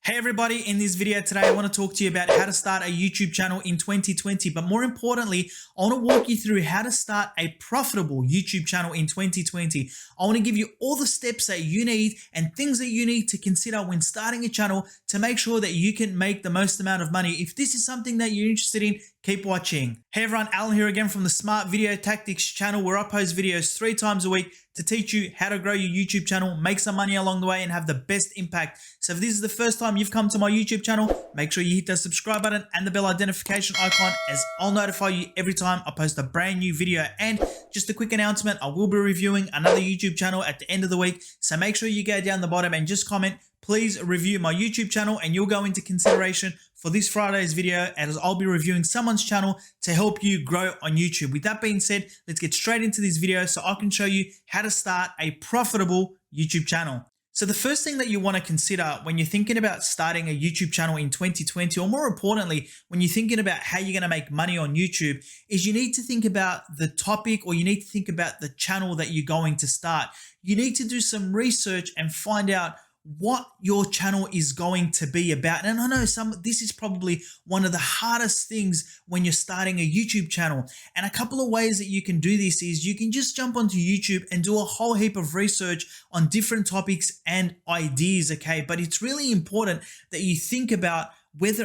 Hey everybody, in this video today I want to talk to you about how to start a YouTube channel in 2020, but more importantly, I want to walk you through how to start a profitable YouTube channel in 2020. I want to give you all the steps that you need and things that you need to consider when starting a channel to make sure that you can make the most amount of money. If this is something that you're interested in, keep watching. Hey everyone, Alan here again from the Smart Video Tactics channel, where I post videos 3 times a week to teach you how to grow your YouTube channel, make some money along the way, and have the best impact. So if this is the first time you've come to my YouTube channel, make sure you hit the subscribe button and the bell identification icon, as I'll notify you every time I post a brand new video. And just a quick announcement, I will be reviewing another YouTube channel at the end of the week, so make sure you go down the bottom and just comment, please review my YouTube channel, and you'll go into consideration for this Friday's video, as I'll be reviewing someone's channel to help you grow on YouTube. With that being said, let's get straight into this video so I can show you how to start a profitable YouTube channel. So the first thing that you want to consider when you're thinking about starting a YouTube channel in 2020, or more importantly, when you're thinking about how you're going to make money on YouTube, is you need to think about the topic, or you need to think about the channel that you're going to start. You need to do some research and find out what your channel is going to be about. And I know this is probably one of the hardest things when you're starting a YouTube channel. And a couple of ways that you can do this is you can just jump onto YouTube and do a whole heap of research on different topics and ideas, okay? But it's really important that you think about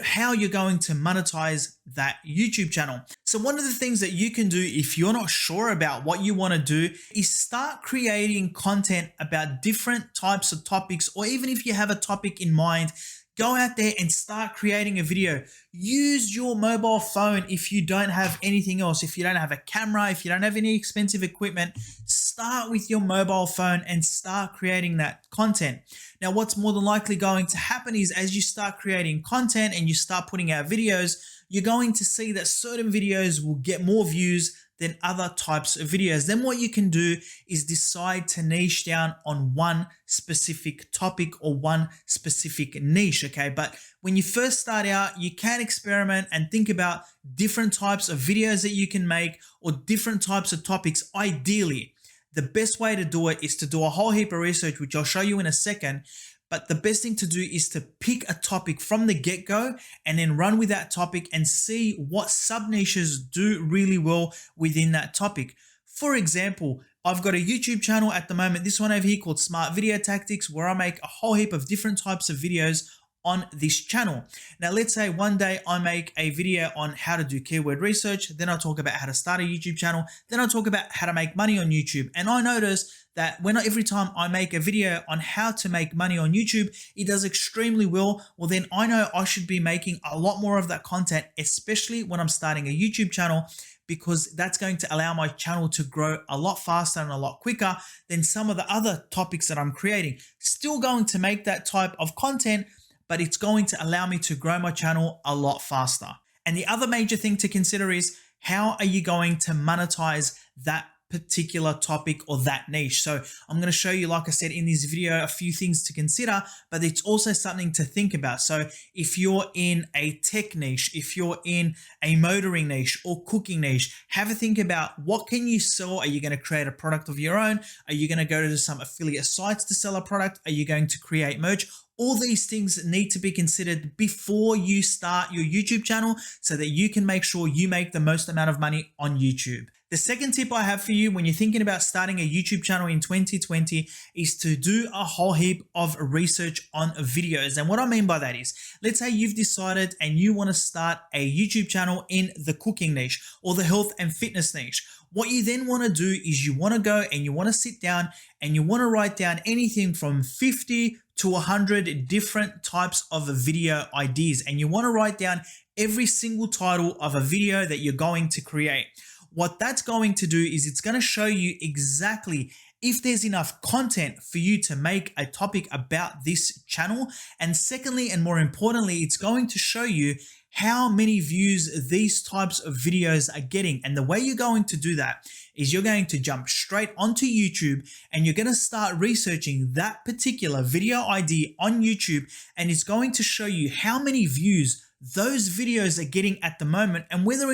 how you're going to monetize that YouTube channel. So one of the things that you can do if you're not sure about what you want to do is start creating content about different types of topics, or even if you have a topic in mind, go out there and start creating a video. Use your mobile phone if you don't have anything else. If you don't have a camera, if you don't have any expensive equipment, start with your mobile phone and start creating that content. Now, what's more than likely going to happen is as you start creating content and you start putting out videos, you're going to see that certain videos will get more views than other types of videos. Then what you can do is decide to niche down on one specific topic or one specific niche, okay? But when you first start out, you can experiment and think about different types of videos that you can make, or different types of topics. Ideally, the best way to do it is to do a whole heap of research, which I'll show you in a second. But the best thing to do is to pick a topic from the get-go and then run with that topic and see what sub-niches do really well within that topic. For example, I've got a YouTube channel at the moment, this one over here called Smart Video Tactics, where I make a whole heap of different types of videos on this channel. Now, let's say one day I make a video on how to do keyword research, then I'll talk about how to start a YouTube channel, then I'll talk about how to make money on YouTube. And I notice that every time I make a video on how to make money on YouTube, it does extremely well. Well, then I know I should be making a lot more of that content, especially when I'm starting a YouTube channel, because that's going to allow my channel to grow a lot faster and a lot quicker than some of the other topics that I'm creating. Still going to make that type of content, but it's going to allow me to grow my channel a lot faster. And the other major thing to consider is, how are you going to monetize that particular topic or that niche? So I'm going to show you, like I said in this video, a few things to consider, but it's also something to think about. So if you're in a tech niche, if you're in a motoring niche or cooking niche, have a think about what can you sell. Are you going to create a product of your own? Are you going to go to some affiliate sites to sell a product? Are you going to create merch? All these things need to be considered before you start your YouTube channel so that you can make sure you make the most amount of money on YouTube. The second tip I have for you when you're thinking about starting a YouTube channel in 2020 is to do a whole heap of research on videos. And what I mean by that is, let's say you've decided and you want to start a YouTube channel in the cooking niche or the health and fitness niche. What you then want to do is you want to go and you want to sit down and you want to write down anything from 50 to 100 different types of video ideas. And you want to write down every single title of a video that you're going to create. What that's going to do is it's going to show you exactly if there's enough content for you to make a topic about this channel. And secondly, and more importantly, it's going to show you how many views these types of videos are getting. And the way you're going to do that is you're going to jump straight onto YouTube and you're going to start researching that particular video idea on YouTube, and it's going to show you how many views those videos are getting at the moment and whether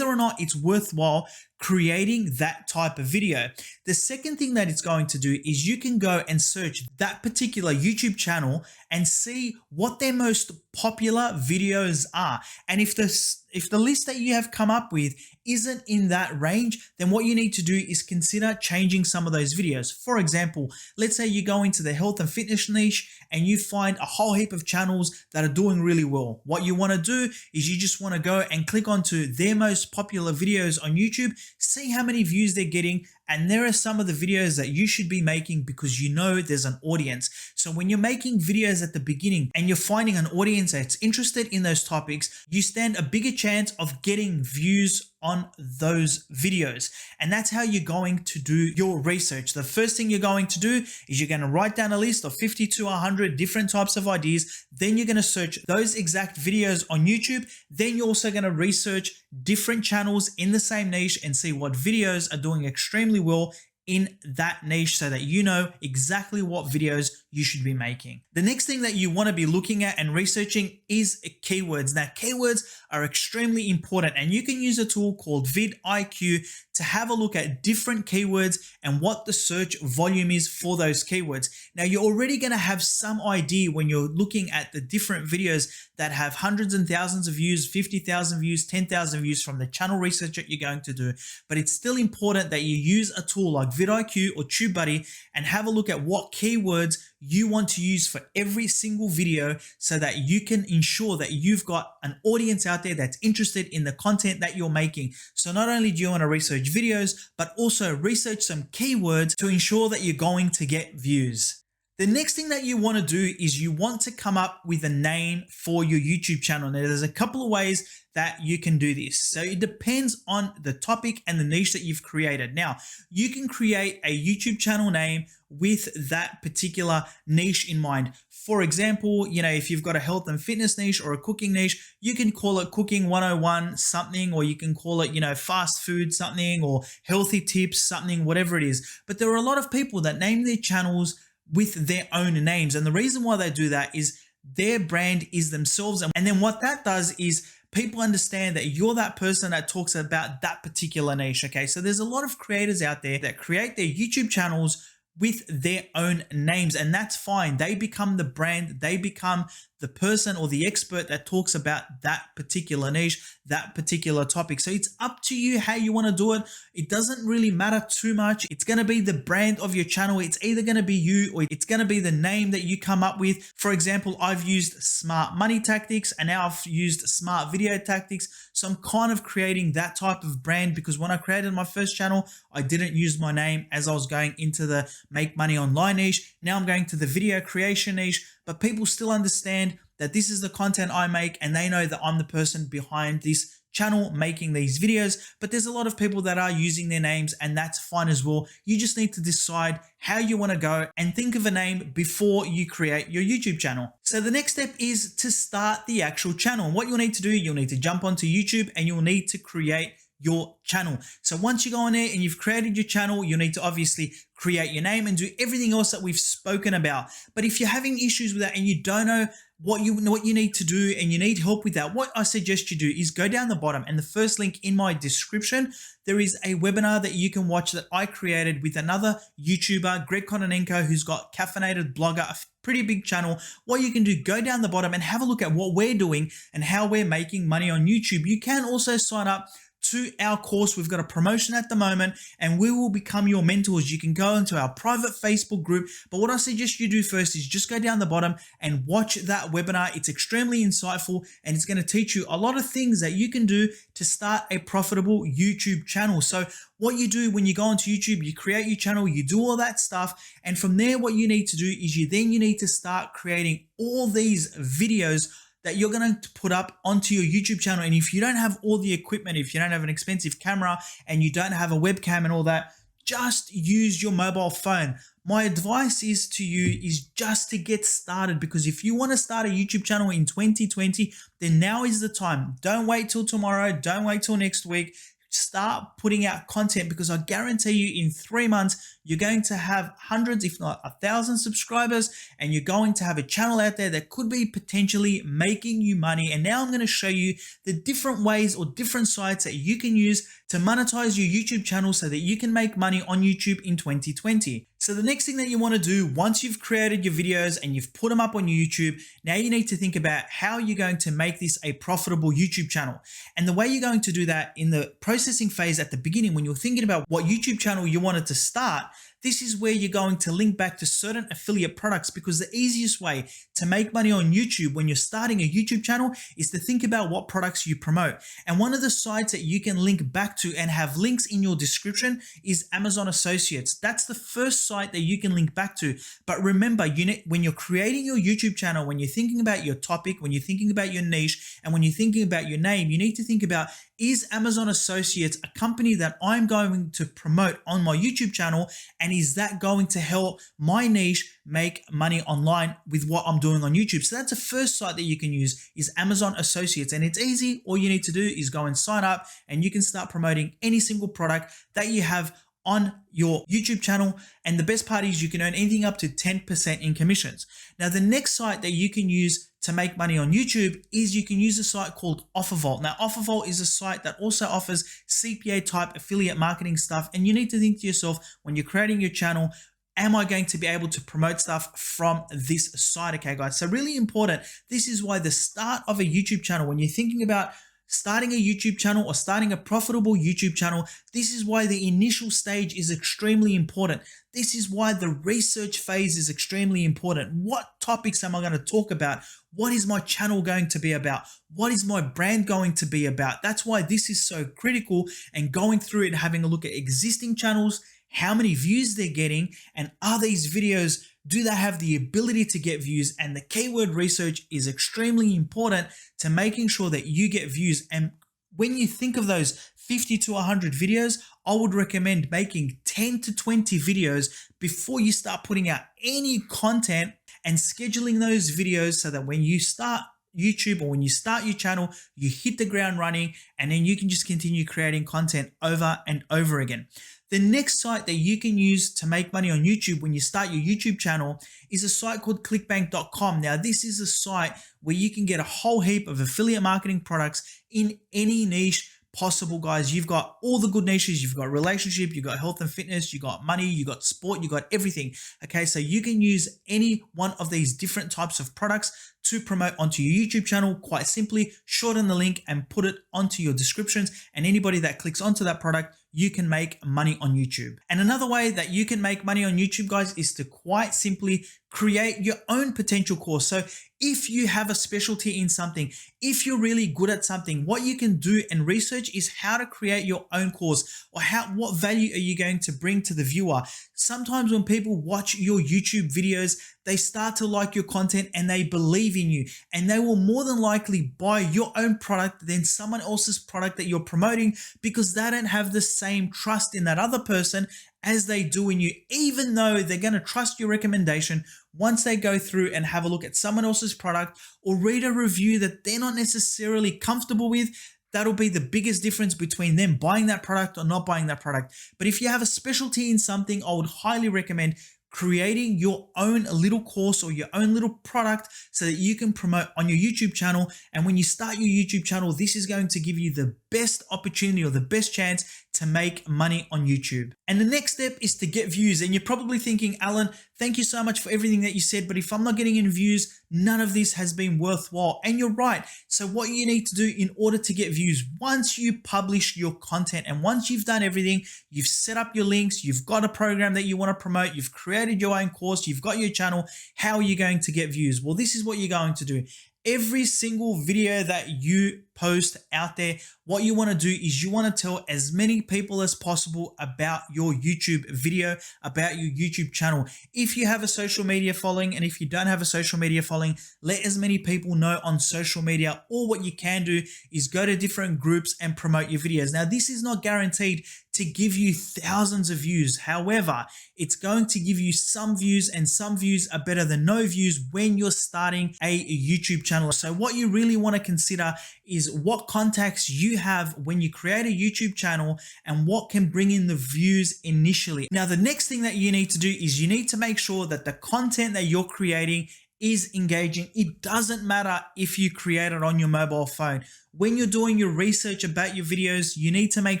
or not it's worthwhile creating that type of video. The second thing that it's going to do is you can go and search that particular YouTube channel and see what their most popular videos are. And if the list that you have come up with isn't in that range, then what you need to do is consider changing some of those videos. For example, let's say you go into the health and fitness niche and you find a whole heap of channels that are doing really well. What you want to do is you just want to go and click onto their most popular videos on YouTube, see how many views they're getting, and there are some of the videos that you should be making because you know there's an audience. So when you're making videos at the beginning and you're finding an audience that's interested in those topics, you stand a bigger chance of getting views on those videos. And that's how you're going to do your research. The first thing you're going to do is you're going to write down a list of 50 to 100 different types of ideas. Then you're going to search those exact videos on YouTube. Then you're also going to research different channels in the same niche and see what videos are doing extremely well in that niche so that you know exactly what videos you should be making. The next thing that you want to be looking at and researching is keywords. Now, keywords are extremely important and you can use a tool called vidIQ to have a look at different keywords and what the search volume is for those keywords. Now, you're already going to have some idea when you're looking at the different videos that have hundreds and thousands of views, 50,000 views, 10,000 views from the channel research that you're going to do. But it's still important that you use a tool like vidIQ or TubeBuddy and have a look at what keywords you want to use for every single video so that you can ensure that you've got an audience out there that's interested in the content that you're making. So not only do you want to research videos, but also research some keywords to ensure that you're going to get views. The next thing that you want to do is you want to come up with a name for your YouTube channel. Now, there's a couple of ways that you can do this. So it depends on the topic and the niche that you've created. Now, you can create a YouTube channel name with that particular niche in mind. For example, if you've got a health and fitness niche or a cooking niche, you can call it Cooking 101 something, or you can call it, fast food something, or healthy tips something, whatever it is. But there are a lot of people that name their channels with their own names. And the reason why they do that is their brand is themselves. And then what that does is people understand that you're that person that talks about that particular niche. Okay, so there's a lot of creators out there that create their YouTube channels with their own names, and that's fine. They become the brand, they become the person or the expert that talks about that particular niche, that particular topic. So it's up to you how you want to do it. It doesn't really matter too much. It's going to be the brand of your channel. It's either going to be you or it's going to be the name that you come up with. For example, I've used Smart Money Tactics and now I've used Smart Video Tactics. So I'm kind of creating that type of brand because when I created my first channel, I didn't use my name as I was going into the make money online niche. Now I'm going to the video creation niche, but people still understand that this is the content I make and they know that I'm the person behind this channel making these videos. But there's a lot of people that are using their names and that's fine as well. You just need to decide how you want to go and think of a name before you create your YouTube channel. So the next step is to start the actual channel. And what you'll need to do, you'll need to jump onto YouTube and you'll need to create your channel. So once you go on there and you've created your channel, you need to obviously create your name and do everything else that we've spoken about. But if you're having issues with that and you don't know what you need to do and you need help with that, what I suggest you do is go down the bottom and the first link in my description, there is a webinar that you can watch that I created with another YouTuber, Greg Kononenko, who's got Caffeinated Blogger, a pretty big channel. What you can do, go down the bottom and have a look at what we're doing and how we're making money on YouTube. You can also sign up to our course. We've got a promotion at the moment and we will become your mentors. You can go into our private Facebook group, but what I suggest you do first is just go down the bottom and watch that webinar. It's extremely insightful and it's going to teach you a lot of things that you can do to start a profitable YouTube channel. So what you do when you go onto YouTube, you create your channel, you do all that stuff, and from there what you need to do is you need to start creating all these videos that you're going to put up onto your YouTube channel. And if you don't have all the equipment, if you don't have an expensive camera and you don't have a webcam and all that, just use your mobile phone. My advice is to you is just to get started, because if you want to start a YouTube channel in 2020, then now is the time. Don't wait till tomorrow. Don't wait till next week. Start putting out content, because I guarantee you in 3 months, you're going to have hundreds, if not 1,000 subscribers, and you're going to have a channel out there that could be potentially making you money. And now I'm going to show you the different ways or different sites that you can use to monetize your YouTube channel so that you can make money on YouTube in 2020. So the next thing that you want to do once you've created your videos and you've put them up on YouTube, now you need to think about how you're going to make this a profitable YouTube channel. And the way you're going to do that in the processing phase at the beginning, when you're thinking about what YouTube channel you wanted to start, this is where you're going to link back to certain affiliate products, because the easiest way to make money on YouTube when you're starting a YouTube channel is to think about what products you promote. And one of the sites that you can link back to and have links in your description is Amazon Associates. That's the first site that you can link back to. But remember, when you're creating your YouTube channel, when you're thinking about your topic, when you're thinking about your niche, and when you're thinking about your name, you need to think about, is Amazon Associates a company that I'm going to promote on my YouTube channel? And is that going to help my niche make money online with what I'm doing on YouTube? So that's the first site that you can use, is Amazon Associates. And it's easy. All you need to do is go and sign up, and you can start promoting any single product that you have on your YouTube channel. And the best part is you can earn anything up to 10% in commissions. Now, the next site that you can use to make money on YouTube is you can use a site called OfferVault. Now, OfferVault is a site that also offers CPA type affiliate marketing stuff. And you need to think to yourself, when you're creating your channel, am I going to be able to promote stuff from this site? Okay, guys. So really important. This is why the start of a YouTube channel, when you're thinking about starting a YouTube channel or starting a profitable YouTube channel, this is why the initial stage is extremely important. This is why the research phase is extremely important. What topics am I going to talk about? What is my channel going to be about? What is my brand going to be about? That's why this is so critical, and going through it and having a look at existing channels, how many views they're getting, and are these videos, do they have the ability to get views? And the keyword research is extremely important to making sure that you get views. And when you think of those 50 to 100 videos, I would recommend making 10 to 20 videos before you start putting out any content, and scheduling those videos so that when you start YouTube or when you start your channel, you hit the ground running, and then you can just continue creating content over and over again. The next site that you can use to make money on YouTube when you start your YouTube channel is a site called clickbank.com. Now, this is a site where you can get a whole heap of affiliate marketing products in any niche possible, guys. You've got all the good niches. You've got relationship, you've got health and fitness, you got money, you got sport, you got everything. Okay, so you can use any one of these different types of products to promote onto your YouTube channel. Quite simply, shorten the link and put it onto your descriptions, and anybody that clicks onto that product, you can make money on YouTube. And another way that you can make money on YouTube, guys, is to quite simply create your own potential course. So if you have a specialty in something, if you're really good at something, what you can do and research is how to create your own course, or what value are you going to bring to the viewer. Sometimes when people watch your YouTube videos, they start to like your content and they believe in you, and they will more than likely buy your own product than someone else's product that you're promoting, because they don't have the same trust in that other person as they do in you, even though they're going to trust your recommendation once they go through and have a look at someone else's product or read a review that they're not necessarily comfortable with. That'll be the biggest difference between them buying that product or not buying that product. But if you have a specialty in something, I would highly recommend creating your own little course or your own little product so that you can promote on your YouTube channel. And when you start your YouTube channel, this is going to give you the best opportunity or the best chance to make money on YouTube. And the next step is to get views. And you're probably thinking, Alan, thank you so much for everything that you said, but if I'm not getting any views, none of this has been worthwhile. And you're right. So what you need to do in order to get views, once you publish your content and once you've done everything, you've set up your links, you've got a program that you want to promote, you've created your own course, you've got your channel, how are you going to get views? Well, this is what you're going to do. Every single video that you post out there, what you want to do is you want to tell as many people as possible about your YouTube video, about your YouTube channel. If you have a social media following, and if you don't have a social media following, let as many people know on social media. Or what you can do is go to different groups and promote your videos. Now, this is not guaranteed to to give you thousands of views. However, it's going to give you some views, and some views are better than no views when you're starting a YouTube channel. So what you really want to consider is what contacts you have when you create a YouTube channel and what can bring in the views initially. Now, the next thing that you need to do is you need to make sure that the content that you're creating is engaging. It doesn't matter if you create it on your mobile phone. When you're doing your research about your videos, you need to make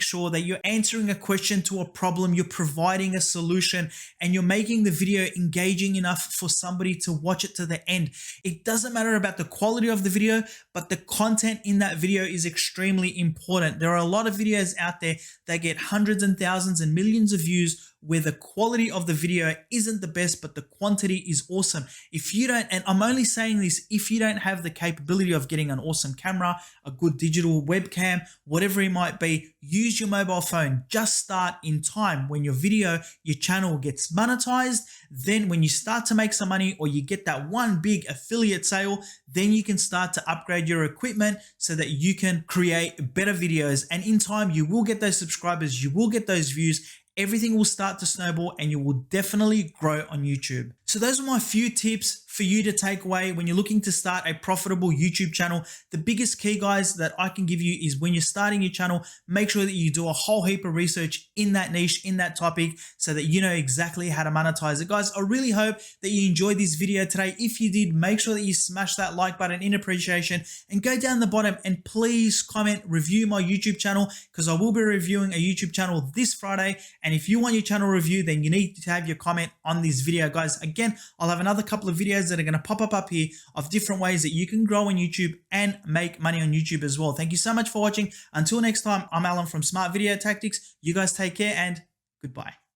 sure that you're answering a question to a problem, you're providing a solution, and you're making the video engaging enough for somebody to watch it to the end. It doesn't matter about the quality of the video, but the content in that video is extremely important. There are a lot of videos out there that get hundreds and thousands and millions of views where the quality of the video isn't the best, but the quantity is awesome. If you don't, and I'm only saying this, if you don't have the capability of getting an awesome camera, a good digital webcam, whatever it might be, use your mobile phone. Just start in time. When your video, your channel gets monetized, then when you start to make some money or you get that one big affiliate sale, then you can start to upgrade your equipment so that you can create better videos. And in time, you will get those subscribers, you will get those views, everything will start to snowball, and you will definitely grow on YouTube. So those are my few tips for you to take away when you're looking to start a profitable YouTube channel. The biggest key, guys, that I can give you is when you're starting your channel, make sure that you do a whole heap of research in that niche, in that topic, so that you know exactly how to monetize it. Guys, I really hope that you enjoyed this video today. If you did, make sure that you smash that like button in appreciation, and go down the bottom and please comment, review my YouTube channel, because I will be reviewing a YouTube channel this Friday. And if you want your channel review, then you need to have your comment on this video, guys. Again, I'll have another couple of videos that are going to pop up here of different ways that you can grow on YouTube and make money on YouTube as well. Thank you so much for watching. Until next time, I'm Alan from Smart Video Tactics. You guys take care and goodbye.